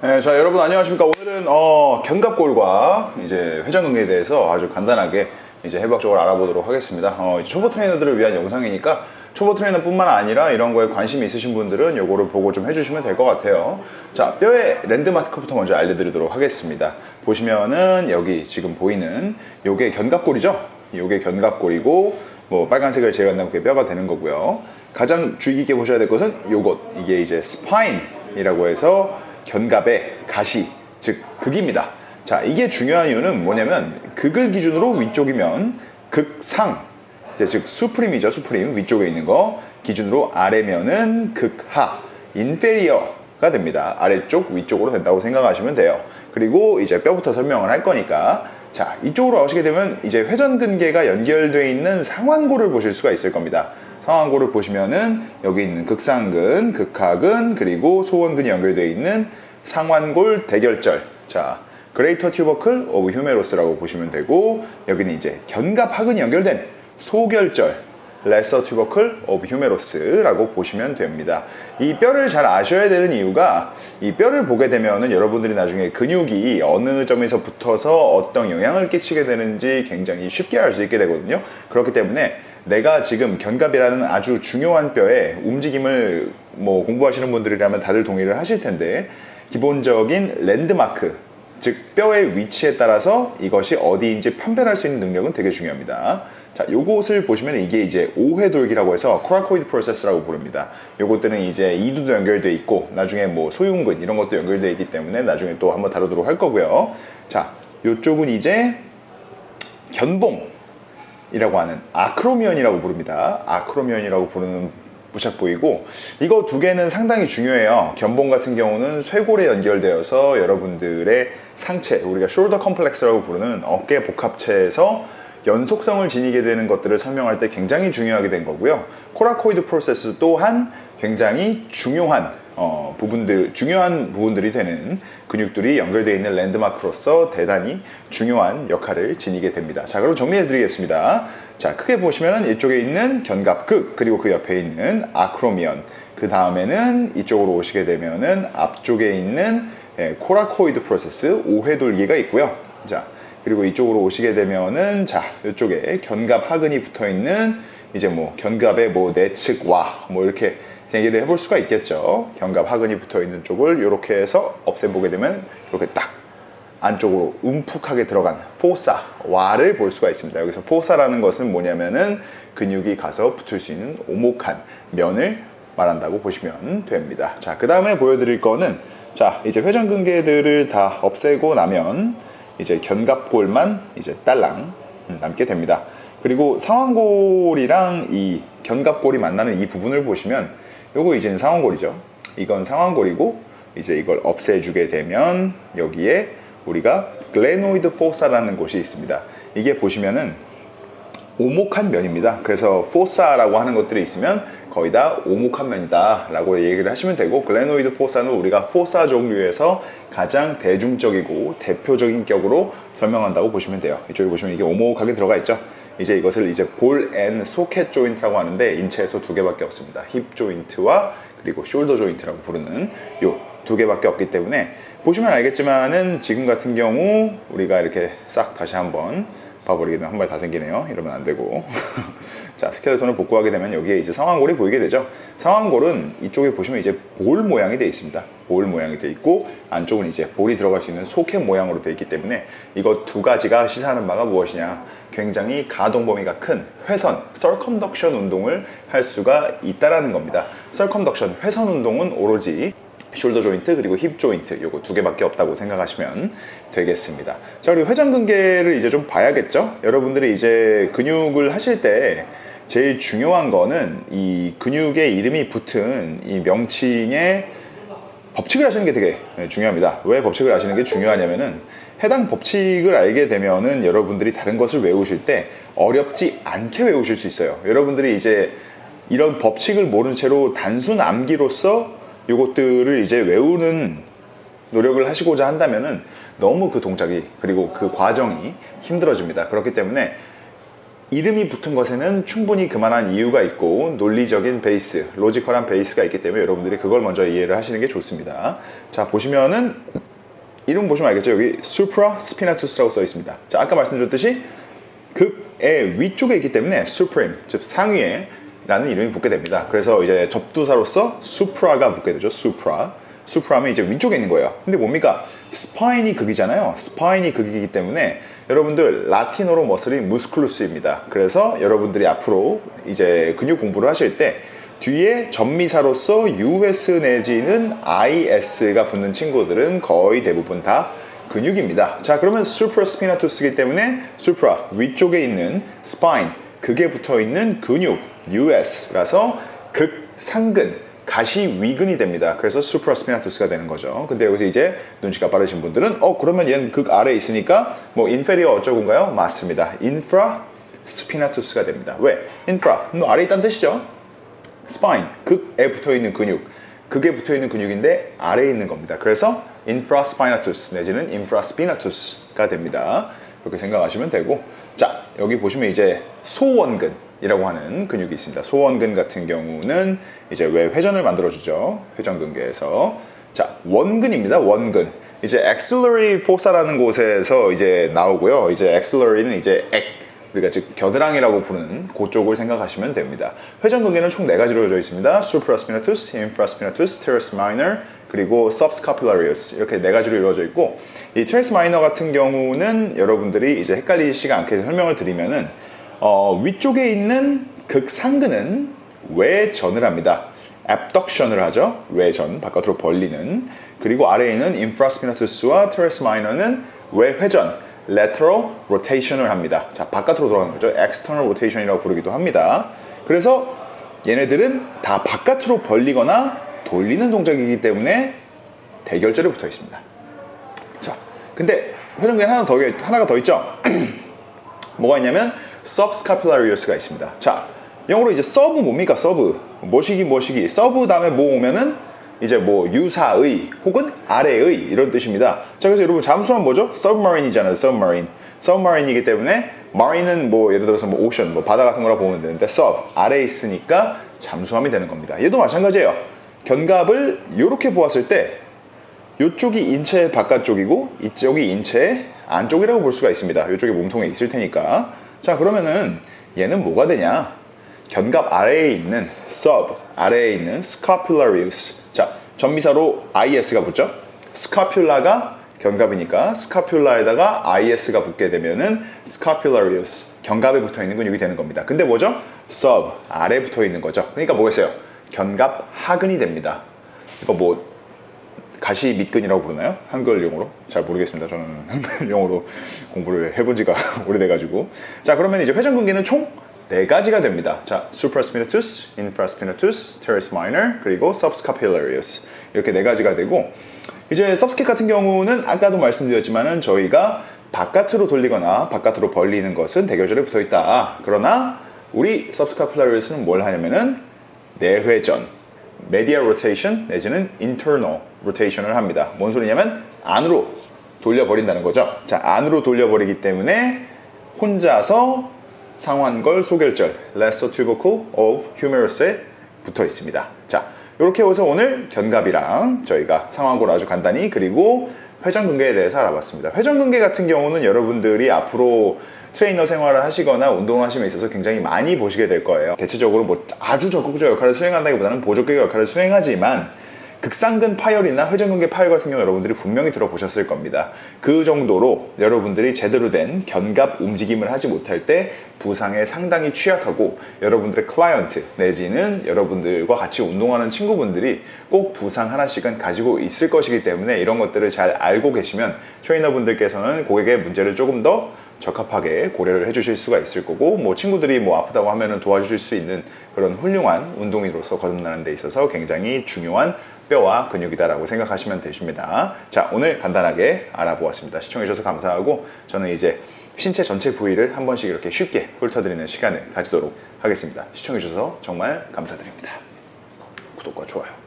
네, 자 여러분 안녕하십니까. 오늘은 견갑골과 이제 회전근개에 대해서 아주 간단하게 이제 해부학적으로 알아보도록 하겠습니다. 이제 초보 트레이너들을 위한 영상이니까 초보 트레이너뿐만 아니라 이런 거에 관심이 있으신 분들은 요거를 보고 좀 해주시면 될 것 같아요. 자, 뼈의 랜드마크부터 먼저 알려드리도록 하겠습니다. 보시면은 여기 지금 보이는 요게 견갑골이죠. 요게 견갑골이고 뭐 빨간색을 제외한다면 그게 뼈가 되는 거고요. 가장 주의 깊게 보셔야 될 것은 요것, 이게 이제 스파인이라고 해서 견갑의 가시, 즉 극입니다. 자, 이게 중요한 이유는 뭐냐면 극을 기준으로 위쪽이면 극상, 이제 즉 수프림이죠. 수프림 위쪽에 있는 거 기준으로 아래면은 극하, 인페리어가 됩니다. 아래쪽 위쪽으로 된다고 생각하시면 돼요. 그리고 이제 뼈부터 설명을 할 거니까, 자, 이쪽으로 오시게 되면 이제 회전근개가 연결되어 있는 상완골을 보실 수가 있을 겁니다. 상완골을 보시면은 여기 있는 극상근, 극하근, 그리고 소원근이 연결되어 있는 상완골 대결절, 자, 그레이터 튜버클 오브 휴메로스라고 보시면 되고, 여기는 이제 견갑하근이 연결된 소결절, 레서 튜버클 오브 휴메로스라고 보시면 됩니다. 이 뼈를 잘 아셔야 되는 이유가, 이 뼈를 보게 되면은 여러분들이 나중에 근육이 어느 점에서 붙어서 어떤 영향을 끼치게 되는지 굉장히 쉽게 알 수 있게 되거든요. 그렇기 때문에 내가 지금 견갑이라는 아주 중요한 뼈의 움직임을 뭐 공부하시는 분들이라면 다들 동의를 하실 텐데, 기본적인 랜드마크, 즉 뼈의 위치에 따라서 이것이 어디인지 판별할 수 있는 능력은 되게 중요합니다. 자, 요것을 보시면 이게 이제 5회 돌기라고 해서 코라코이드 프로세스라고 부릅니다. 요것들은 이제 이두도 연결되어 있고 나중에 뭐 소흉근 이런 것도 연결되어 있기 때문에 나중에 또 한번 다루도록 할 거고요. 자, 요쪽은 이제 견봉이라고 하는 아크로미언이라고 부릅니다. 아크로미언이라고 부르는 부착부위고, 이거 두 개는 상당히 중요해요. 견봉 같은 경우는 쇄골에 연결되어서 여러분들의 상체, 우리가 숄더 컴플렉스라고 부르는 어깨 복합체에서 연속성을 지니게 되는 것들을 설명할 때 굉장히 중요하게 된 거고요. 코라코이드 프로세스 또한 굉장히 중요한 중요한 부분들이 되는 근육들이 연결되어 있는 랜드마크로서 대단히 중요한 역할을 지니게 됩니다. 자, 그럼 정리해 드리겠습니다. 자, 크게 보시면은 이쪽에 있는 견갑극, 그리고 그 옆에 있는 아크로미언, 그 다음에는 이쪽으로 오시게 되면은 앞쪽에 있는 코라코이드 프로세스 5회 돌기가 있고요. 자, 그리고 이쪽으로 오시게 되면은, 자, 이쪽에 견갑하근이 붙어 있는 이제 뭐 견갑의 뭐 내측와 뭐 이렇게 얘기를 해볼 수가 있겠죠. 견갑하근이 붙어 있는 쪽을 이렇게 해서 없애보게 되면 이렇게 딱 안쪽으로 움푹하게 들어간 포사, 와를 볼 수가 있습니다. 여기서 포사라는 것은 뭐냐면은 근육이 가서 붙을 수 있는 오목한 면을 말한다고 보시면 됩니다. 자, 그 다음에 보여드릴 거는, 자, 이제 회전근개들을 다 없애고 나면 이제 견갑골만 이제 딸랑 남게 됩니다. 그리고 상완골이랑 이 견갑골이 만나는 이 부분을 보시면 요거 이제는 상완골이죠. 이건 상완골이고, 이제 이걸 없애주게 되면 여기에 우리가 글레노이드 포사라는 곳이 있습니다. 이게 보시면은 오목한 면입니다. 그래서 포사라고 하는 것들이 있으면 거의 다 오목한 면이다 라고 얘기를 하시면 되고, 글레노이드 포사는 우리가 포사 종류에서 가장 대중적이고 대표적인 격으로 설명한다고 보시면 돼요. 이쪽에 보시면 이게 오목하게 들어가 있죠. 이제 이것을 이제 볼 앤 소켓 조인트라고 하는데, 인체에서 두 개밖에 없습니다. 힙 조인트와 그리고 숄더 조인트라고 부르는 요 두 개밖에 없기 때문에, 보시면 알겠지만은 지금 같은 경우 우리가 이렇게 싹 다시 한번 봐버리게 되면 한 발 다 생기네요. 이러면 안 되고. 자, 스켈레톤을 복구하게 되면 여기에 이제 상완골이 보이게 되죠. 상완골은 이쪽에 보시면 이제 볼 모양이 되어 있습니다. 볼 모양이 되어 있고, 안쪽은 이제 볼이 들어갈 수 있는 소켓 모양으로 되어 있기 때문에, 이거 두 가지가 시사하는 바가 무엇이냐, 굉장히 가동 범위가 큰 회선, 서컴덕션 운동을 할 수가 있다라는 겁니다. 서컴덕션, 회선 운동은 오로지 숄더 조인트 그리고 힙 조인트, 요거 두 개밖에 없다고 생각하시면 되겠습니다. 자, 그리고 회전근개를 이제 좀 봐야겠죠. 여러분들이 이제 근육을 하실 때 제일 중요한 거는 이 근육의 이름이 붙은 이 명칭에 법칙을 아시는 게 되게 중요합니다. 왜 법칙을 아시는 게 중요하냐면은, 해당 법칙을 알게 되면은 여러분들이 다른 것을 외우실 때 어렵지 않게 외우실 수 있어요. 여러분들이 이제 이런 법칙을 모른 채로 단순 암기로서 이것들을 이제 외우는 노력을 하시고자 한다면은 너무 그 동작이, 그리고 그 과정이 힘들어집니다. 그렇기 때문에 이름이 붙은 것에는 충분히 그만한 이유가 있고 논리적인 베이스, 로지컬한 베이스가 있기 때문에 여러분들이 그걸 먼저 이해를 하시는 게 좋습니다. 자, 보시면은 이름 보시면 알겠죠? 여기 supraspinatus라고 써 있습니다. 자, 아까 말씀드렸듯이 극의 위쪽에 있기 때문에 supreme, 즉 상위에 라는 이름이 붙게 됩니다. 그래서 이제 접두사로서 supra가 붙게 되죠. supra하면 이제 위쪽에 있는 거예요. 근데 뭡니까? 스파인이 극이잖아요. 스파인이 극이기 때문에 여러분들 라틴어로 머슬이 musculus입니다. 그래서 여러분들이 앞으로 이제 근육 공부를 하실 때 뒤에 전미사로서 us 내지는 is가 붙는 친구들은 거의 대부분 다 근육입니다. 자, 그러면 supraspinatus이기 때문에 supra 위쪽에 있는 spine 극에 붙어 있는 근육 us라서 극 상근 가시 위근이 됩니다. 그래서 supraspinatus가 되는 거죠. 근데 여기서 이제 눈치가 빠르신 분들은 그러면 얘는 극 아래에 있으니까 뭐 inferior 어쩌고인가요? 맞습니다. infraspinatus가 됩니다. 왜? infra 아래에 있다는 뜻이죠. spine 극에 붙어 있는 근육 극에 붙어 있는 근육인데 아래에 있는 겁니다. 그래서 infraspinatus 내지는 infraspinatus가 됩니다. 그렇게 생각하시면 되고, 자, 여기 보시면 이제 소원근이라고 하는 근육이 있습니다. 소원근 같은 경우는 이제 왜 회전을 만들어주죠. 회전근개에서. 자, 원근입니다. 원근. 이제 axillary fossa라는 곳에서 이제 나오고요. 이제 axillary는 이제 우리가 즉 겨드랑이라고 부르는 그쪽을 생각하시면 됩니다. 회전근개는 총 4가지로 이루어져 있습니다. supraspinatus, infraspinatus, teres minor, 그리고 subscapularius 이렇게 4가지로 이루어져 있고, 이 teres minor 같은 경우는 여러분들이 이제 헷갈리시지 않게 설명을 드리면은 위쪽에 있는 극상근은 외전을 합니다. abduction을 하죠. 외전, 바깥으로 벌리는. 그리고 아래에 있는 infraspinatus와 teres minor는 외회전, lateral rotation을 합니다. 자, 바깥으로 돌아가는 거죠. external rotation이라고 부르기도 합니다. 그래서 얘네들은 다 바깥으로 벌리거나 돌리는 동작이기 때문에 대결절에 붙어 있습니다. 자, 근데 회전근개 하나가 더 있죠. 뭐가 있냐면 subscapularius가 있습니다. 자, 영어로 이제 sub 뭡니까? sub 뭐시기 sub 다음에 뭐 오면은 이제 뭐 유사의 혹은 아래의 이런 뜻입니다. 자, 그래서 여러분 잠수함 뭐죠? submarine이잖아요. submarine이기 때문에 marine은 뭐 예를 들어서 뭐 ocean 뭐 바다 같은 거라 보면 되는데 sub 아래에 있으니까 잠수함이 되는 겁니다. 얘도 마찬가지예요. 견갑을 이렇게 보았을 때 이쪽이 인체의 바깥쪽이고 이쪽이 인체의 안쪽이라고 볼 수가 있습니다. 이쪽에 몸통에 있을 테니까. 자, 그러면은 얘는 뭐가 되냐? 견갑 아래에 있는 sub 아래에 있는 scapularius. 자, 전미사로 is가 붙죠. scapula가 견갑이니까 scapula에다가 is가 붙게 되면은 scapularius 견갑에 붙어 있는 근육이 되는 겁니다. 근데 뭐죠? sub 아래에 붙어 있는 거죠. 그러니까 뭐겠어요? 견갑 하근이 됩니다. 이거 뭐 가시 밑근이라고 부르나요? 한글 용어로? 잘 모르겠습니다. 저는 한글 용어로 공부를 해본 지가 오래돼가지고. 자, 그러면 이제 회전근개는 총 4가지가 됩니다. 자, supraspinatus, infraspinatus, teres minor, 그리고 subscapularius 이렇게 4가지가 되고, 이제 subscap 같은 경우는 아까도 말씀드렸지만은 저희가 바깥으로 돌리거나 바깥으로 벌리는 것은 대결절에 붙어 있다. 그러나 우리 subscapularius는 뭘 하냐면은 내회전, medial rotation 내지는 internal rotation을 합니다. 뭔 소리냐면 안으로 돌려버린다는 거죠. 자, 안으로 돌려버리기 때문에 혼자서 상완골 소결절, lesser tubercle of humerus에 붙어 있습니다. 자, 이렇게 해서 오늘 견갑이랑 저희가 상완골 아주 간단히 그리고 회전근개에 대해서 알아봤습니다. 회전근개 같은 경우는 여러분들이 앞으로 트레이너 생활을 하시거나 운동하심에 있어서 굉장히 많이 보시게 될 거예요. 대체적으로 뭐 아주 적극적 역할을 수행한다기보다는 보조개 역할을 수행하지만 극상근 파열이나 회전근개 파열 같은 경우 여러분들이 분명히 들어보셨을 겁니다. 그 정도로 여러분들이 제대로 된 견갑 움직임을 하지 못할 때 부상에 상당히 취약하고 여러분들의 클라이언트 내지는 여러분들과 같이 운동하는 친구분들이 꼭 부상 하나씩은 가지고 있을 것이기 때문에 이런 것들을 잘 알고 계시면 트레이너분들께서는 고객의 문제를 조금 더 적합하게 고려를 해주실 수가 있을 거고, 뭐 친구들이 뭐 아프다고 하면은 도와주실 수 있는 그런 훌륭한 운동인으로서 거듭나는 데 있어서 굉장히 중요한 뼈와 근육이다라고 생각하시면 되십니다. 자, 오늘 간단하게 알아보았습니다. 시청해주셔서 감사하고 저는 이제 신체 전체 부위를 한 번씩 이렇게 쉽게 훑어드리는 시간을 가지도록 하겠습니다. 시청해주셔서 정말 감사드립니다. 구독과 좋아요.